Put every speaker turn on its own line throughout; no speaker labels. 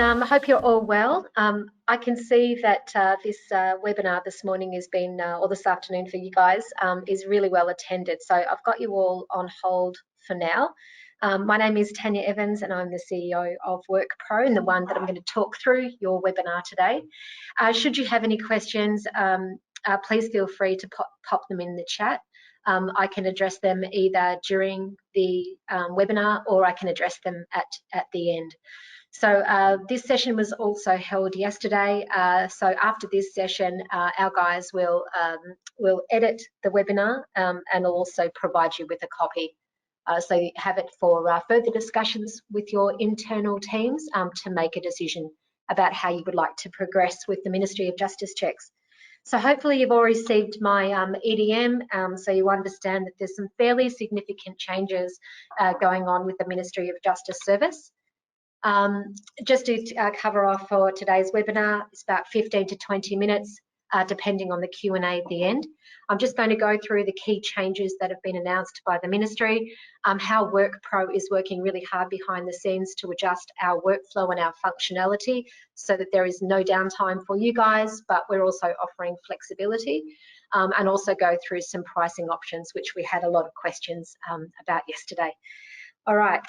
I hope you're all well. I can see that this webinar this morning has been, or this afternoon for you guys, is really well attended. So I've got you all on hold for now. My name is Tanya Evans and I'm the CEO of WorkPro and the one that I'm going to talk through your webinar today. Should you have any questions, please feel free to pop them in the chat. I can address them either during the webinar or I can address them at the end. So this session was also held yesterday. So after this session, our guys will edit the webinar and will also provide you with a copy. So you have it for further discussions with your internal teams to make a decision about how you would like to progress with the Ministry of Justice checks. So hopefully you've all received my EDM, so you understand that there's some fairly significant changes going on with the Ministry of Justice Service. Just to cover off for today's webinar, it's about 15 to 20 minutes, depending on the Q&A at the end. I'm just going to go through the key changes that have been announced by the Ministry, how WorkPro is working really hard behind the scenes to adjust our workflow and our functionality so that there is no downtime for you guys, but we're also offering flexibility, and also go through some pricing options, which we had a lot of questions about yesterday. All right.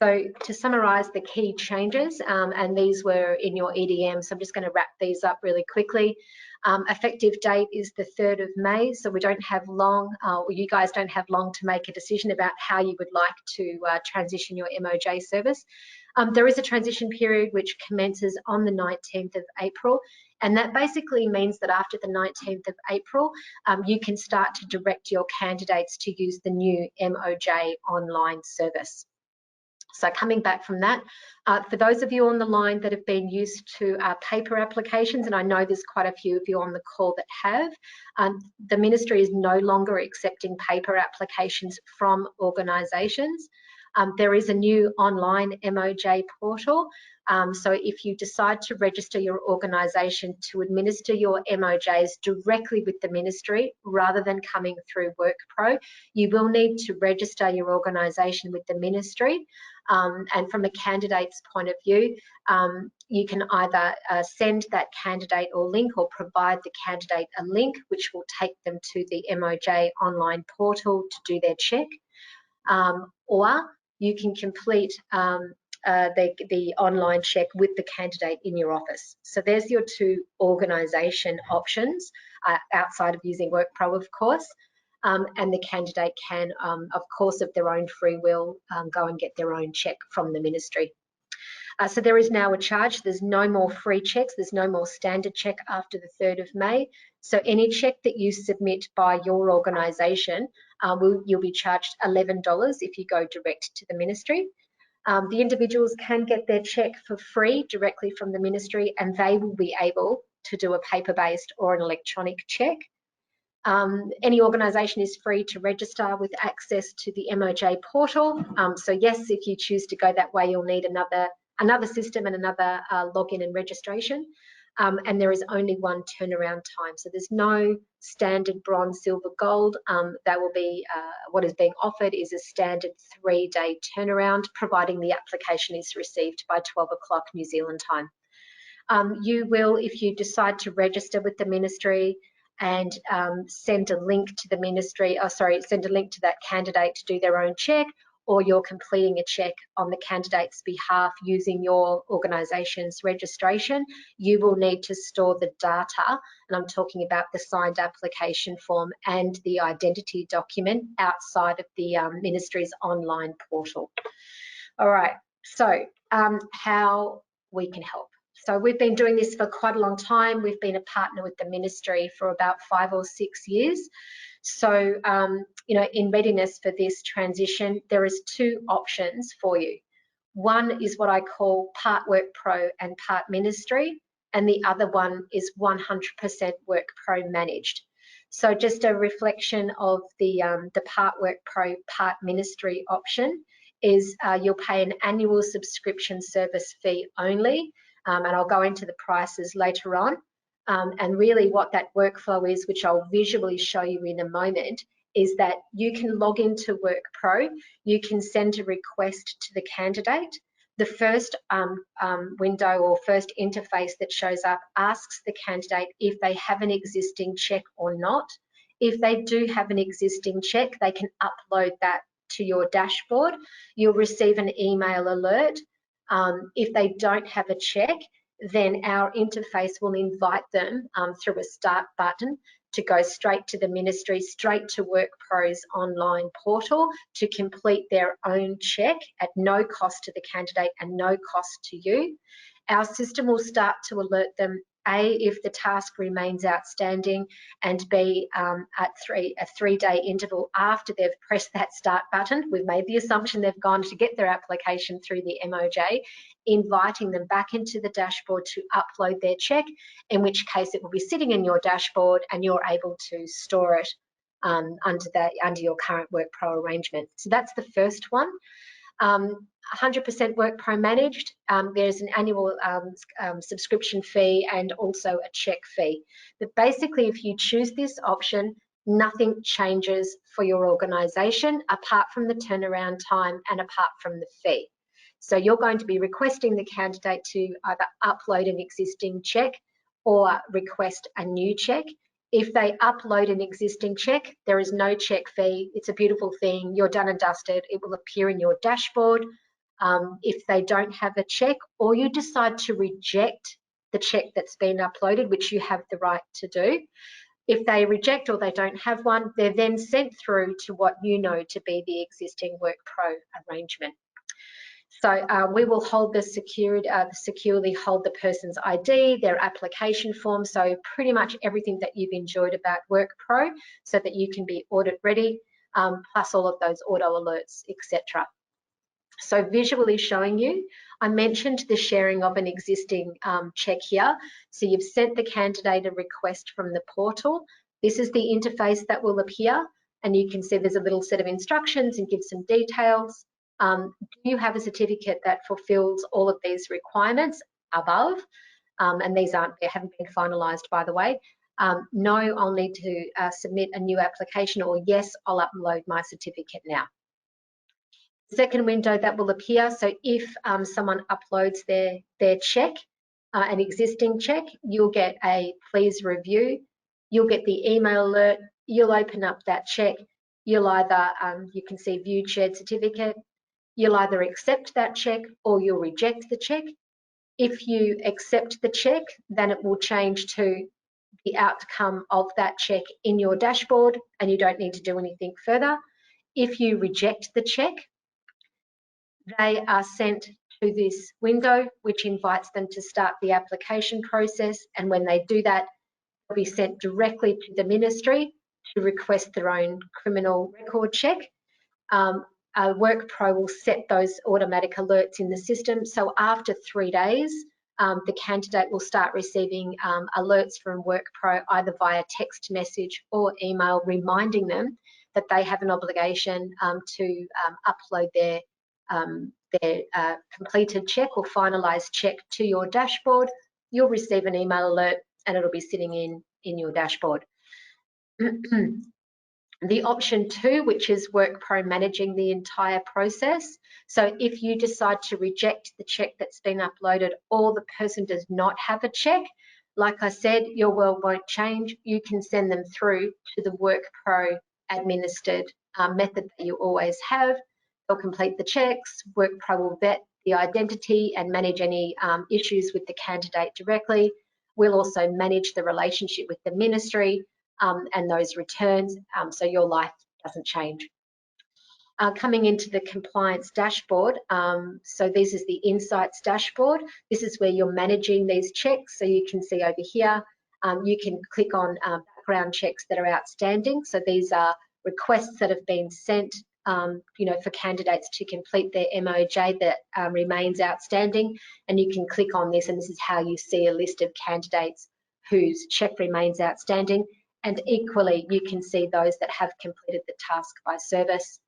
So to summarise the key changes, and these were in your EDM, so I'm just going to wrap these up really quickly. Effective date is the 3rd of May, so we don't have long, or you guys don't have long to make a decision about how you would like to transition your MoJ service. There is a transition period which commences on the 19th of April, and that basically means that after the 19th of April, you can start to direct your candidates to use the new MoJ online service. So coming back from that, for those of you on the line that have been used to paper applications, and I know there's quite a few of you on the call that have, the Ministry is no longer accepting paper applications from organisations. There is a new online MoJ portal. So if you decide to register your organisation to administer your MoJs directly with the Ministry rather than coming through WorkPro, you will need to register your organisation with the Ministry. And from a candidate's point of view, you can either send that candidate or link or provide the candidate a link which will take them to the MoJ online portal to do their check, or you can complete the online check with the candidate in your office. So there's your two organisation options outside of using WorkPro, of course. And the candidate can, of course, of their own free will, go and get their own check from the Ministry. So there is now a charge. There's no more free checks. There's no more standard check after the 3rd of May. So any check that you submit by your organisation, you'll be charged $11 if you go direct to the Ministry. The individuals can get their check for free directly from the Ministry, and they will be able to do a paper-based or an electronic check. Any organisation is free to register with access to the MoJ portal. So yes, if you choose to go that way, you'll need another system and another login and registration. And there is only one turnaround time. So there's no standard bronze, silver, gold. That will be what is being offered is a standard 3-day turnaround, providing the application is received by 12 o'clock New Zealand time. You will, if you decide to register with the Ministry and send a link to the Ministry, send a link to that candidate to do their own check, or you're completing a check on the candidate's behalf using your organisation's registration, you will need to store the data, and I'm talking about the signed application form and the identity document outside of the Ministry's online portal. All right, so how we can help. So we've been doing this for quite a long time. We've been a partner with the Ministry for about 5 or 6 years. So, you know, in readiness for this transition, there is 2 options for you. One is what I call part WorkPro and part Ministry, and the other one is 100% WorkPro managed. So just a reflection of the part WorkPro, part Ministry option is you'll pay an annual subscription service fee only, and I'll go into the prices later on. And really what that workflow is, which I'll visually show you in a moment, is that you can log into WorkPro, you can send a request to the candidate, the first window or first interface that shows up asks the candidate if they have an existing check or not. If they do have an existing check, they can upload that to your dashboard. You'll receive an email alert. If they don't have a check, then our interface will invite them through a start button to go straight to the ministry, straight to WorkPro's online portal to complete their own check at no cost to the candidate and no cost to you. Our system will start to alert them, A, if the task remains outstanding, and B, at a three-day interval after they've pressed that start button. We've made the assumption they've gone to get their application through the MoJ, inviting them back into the dashboard to upload their check, in which case it will be sitting in your dashboard and you're able to store it under your current WorkPro arrangement. So that's the first one. 100% WorkPro managed. There's an annual subscription fee and also a check fee. But basically, if you choose this option, nothing changes for your organisation apart from the turnaround time and apart from the fee. So you're going to be requesting the candidate to either upload an existing check or request a new check. If they upload an existing check, there is no check fee. It's a beautiful thing. You're done and dusted. It will appear in your dashboard. If they don't have a check, or you decide to reject the check that's been uploaded, which you have the right to do, if they reject or they don't have one, they're then sent through to what you know to be the existing WorkPro arrangement. So we will hold the securely hold the person's ID, their application form, so pretty much everything that you've enjoyed about WorkPro so that you can be audit ready, plus all of those auto alerts, etc. So visually showing you, I mentioned the sharing of an existing check here. So you've sent the candidate a request from the portal. This is the interface that will appear, and you can see there's a little set of instructions and gives some details. Do you have a certificate that fulfills all of these requirements above? And these haven't been finalised, by the way. No, I'll need to submit a new application, or yes, I'll upload my certificate now. Second window that will appear, so if someone uploads their check, an existing check, you'll get a please review, you'll get the email alert, you'll open up that check, you'll either, you can see view shared certificate, you'll either accept that check or you'll reject the check. If you accept the check, then it will change to the outcome of that check in your dashboard and you don't need to do anything further. If you reject the check, they are sent to this window, which invites them to start the application process. And when they do that, they'll be sent directly to the ministry to request their own criminal record check. WorkPro will set those automatic alerts in the system. So after 3 days, the candidate will start receiving alerts from WorkPro either via text message or email, reminding them that they have an obligation to upload their completed check or finalised check to your dashboard. You'll receive an email alert and it'll be sitting in your dashboard. The option 2, which is WorkPro managing the entire process. So if you decide to reject the check that's been uploaded or the person does not have a check, like I said, your world won't change. You can send them through to the WorkPro administered method that you always have. They'll complete the checks. WorkPro will vet the identity and manage any issues with the candidate directly. We'll also manage the relationship with the ministry and those returns, so your life doesn't change. Coming into the compliance dashboard, so this is the insights dashboard. This is where you're managing these checks. So you can see over here, you can click on background checks that are outstanding. So these are requests that have been sent, for candidates to complete their MoJ that remains outstanding. And you can click on this, and this is how you see a list of candidates whose check remains outstanding. And equally, you can see those that have completed the task by service.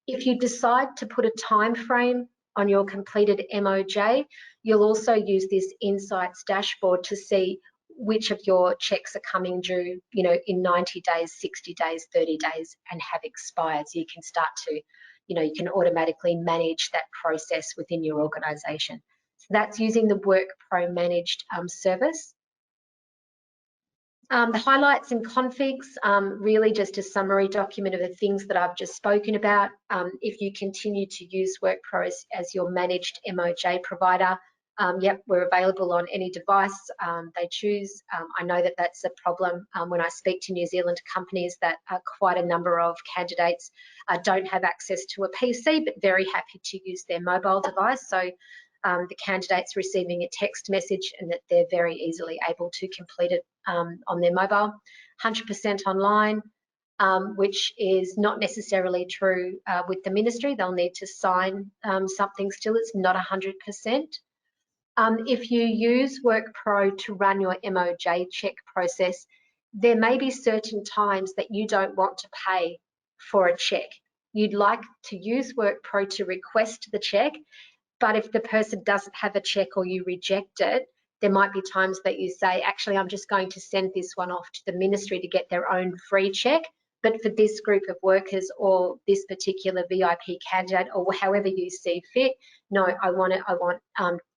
If you decide to put a time frame on your completed MoJ, you'll also use this insights dashboard to see which of your checks are coming due, in 90 days, 60 days, 30 days, and have expired. So you can start to you can automatically manage that process within your organisation. So that's using the WorkPro managed service. The highlights and configs, really just a summary document of the things that I've just spoken about. If you continue to use WorkPro as your managed MoJ provider, yep, we're available on any device they choose. I know that that's a problem when I speak to New Zealand companies, that quite a number of candidates don't have access to a PC, but very happy to use their mobile device. So the candidate's receiving a text message and that they're very easily able to complete it on their mobile. 100% online, which is not necessarily true with the ministry. They'll need to sign something still. It's not 100%. If you use WorkPro to run your MoJ check process, there may be certain times that you don't want to pay for a check. You'd like to use WorkPro to request the check, but if the person doesn't have a check or you reject it, there might be times that you say, actually, I'm just going to send this one off to the ministry to get their own free check. But for this group of workers or this particular VIP candidate, or however you see fit, no, I want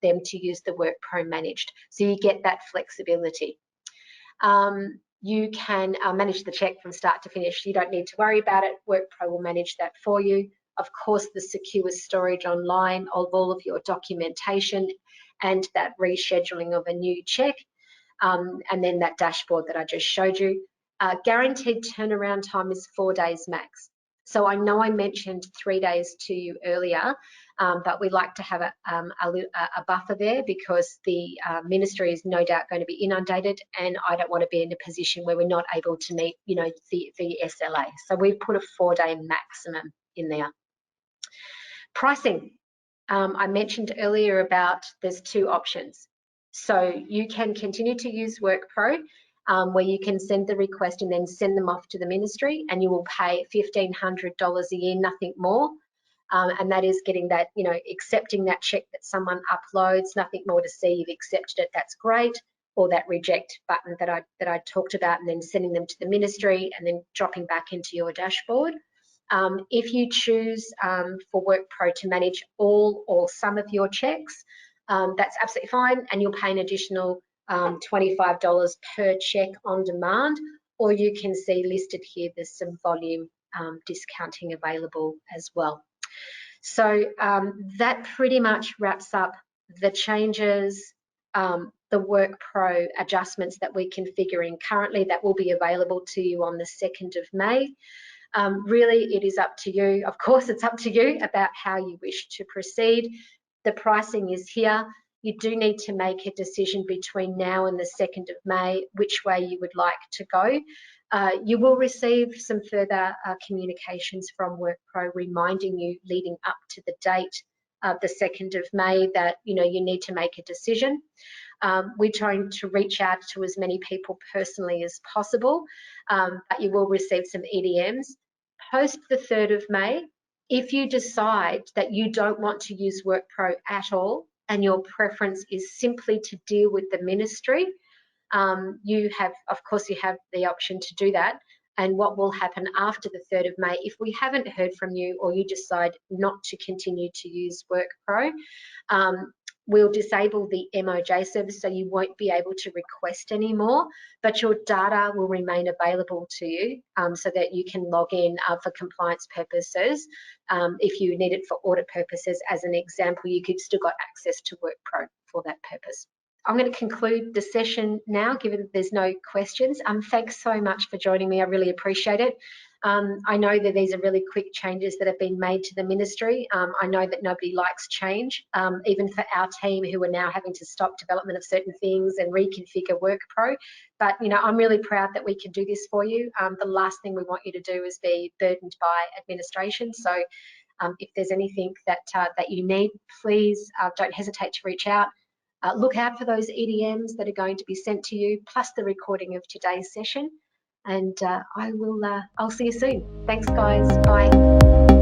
them to use the WorkPro managed. So you get that flexibility. You can manage the check from start to finish. You don't need to worry about it. WorkPro will manage that for you. Of course, the secure storage online of all of your documentation and that rescheduling of a new check, and then that dashboard that I just showed you. Guaranteed turnaround time is 4 days max. So I know I mentioned 3 days to you earlier, but we like to have a buffer there because the ministry is no doubt going to be inundated, and I don't want to be in a position where we're not able to meet, the SLA. So we've put a 4-day maximum in there. Pricing. I mentioned earlier about there's 2 options. So you can continue to use WorkPro, where you can send the request and then send them off to the ministry, and you will pay $1,500 a year, nothing more. And that is getting that, accepting that check that someone uploads, nothing more to see, you've accepted it, that's great, or that reject button that I talked about, and then sending them to the ministry and then dropping back into your dashboard. If you choose for WorkPro to manage all or some of your checks, that's absolutely fine, and you'll pay an additional $25 per check on demand, or you can see listed here there's some volume discounting available as well. So that pretty much wraps up the changes, the WorkPro adjustments that we're configuring currently that will be available to you on the 2nd of May. Really, it is up to you. Of course, it's up to you about how you wish to proceed. The pricing is here. You do need to make a decision between now and the 2nd of May, which way you would like to go. You will receive some further communications from WorkPro reminding you leading up to the date of the 2nd of May that you need to make a decision. We're trying to reach out to as many people personally as possible, but you will receive some EDMs. Post the 3rd of May, if you decide that you don't want to use WorkPro at all and your preference is simply to deal with the ministry, you have the option to do that. And what will happen after the 3rd of May, if we haven't heard from you or you decide not to continue to use WorkPro, we'll disable the MoJ service, so you won't be able to request anymore, but your data will remain available to you so that you can log in for compliance purposes. If you need it for audit purposes, as an example, you could still got access to WorkPro for that purpose. I'm going to conclude the session now, given that there's no questions. Thanks so much for joining me. I really appreciate it. I know that these are really quick changes that have been made to the ministry. I know that nobody likes change, even for our team who are now having to stop development of certain things and reconfigure WorkPro. But, I'm really proud that we can do this for you. The last thing we want you to do is be burdened by administration. So if there's anything that you need, please don't hesitate to reach out. Look out for those EDMs that are going to be sent to you, plus the recording of today's session. And I'll see you soon. Thanks, guys. Bye.